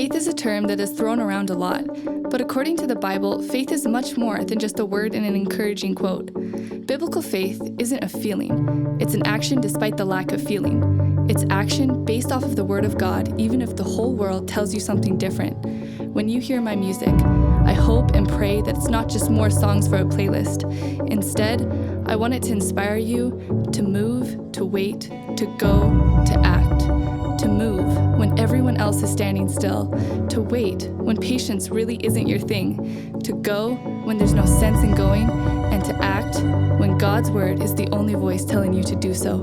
Faith is a term that is thrown around a lot, but according to the Bible, faith is much more than just a word and an encouraging quote. Biblical faith isn't a feeling. It's an action despite the lack of feeling. It's action based off of the Word of God, even if the whole world tells you something different. When you hear my music, I hope and pray that it's not just more songs for a playlist. Instead, I want it to inspire you to move, to wait, to go, to act. To move when everyone else is standing still. To wait when patience really isn't your thing. To go when there's no sense in going. And to act when God's word is the only voice telling you to do so.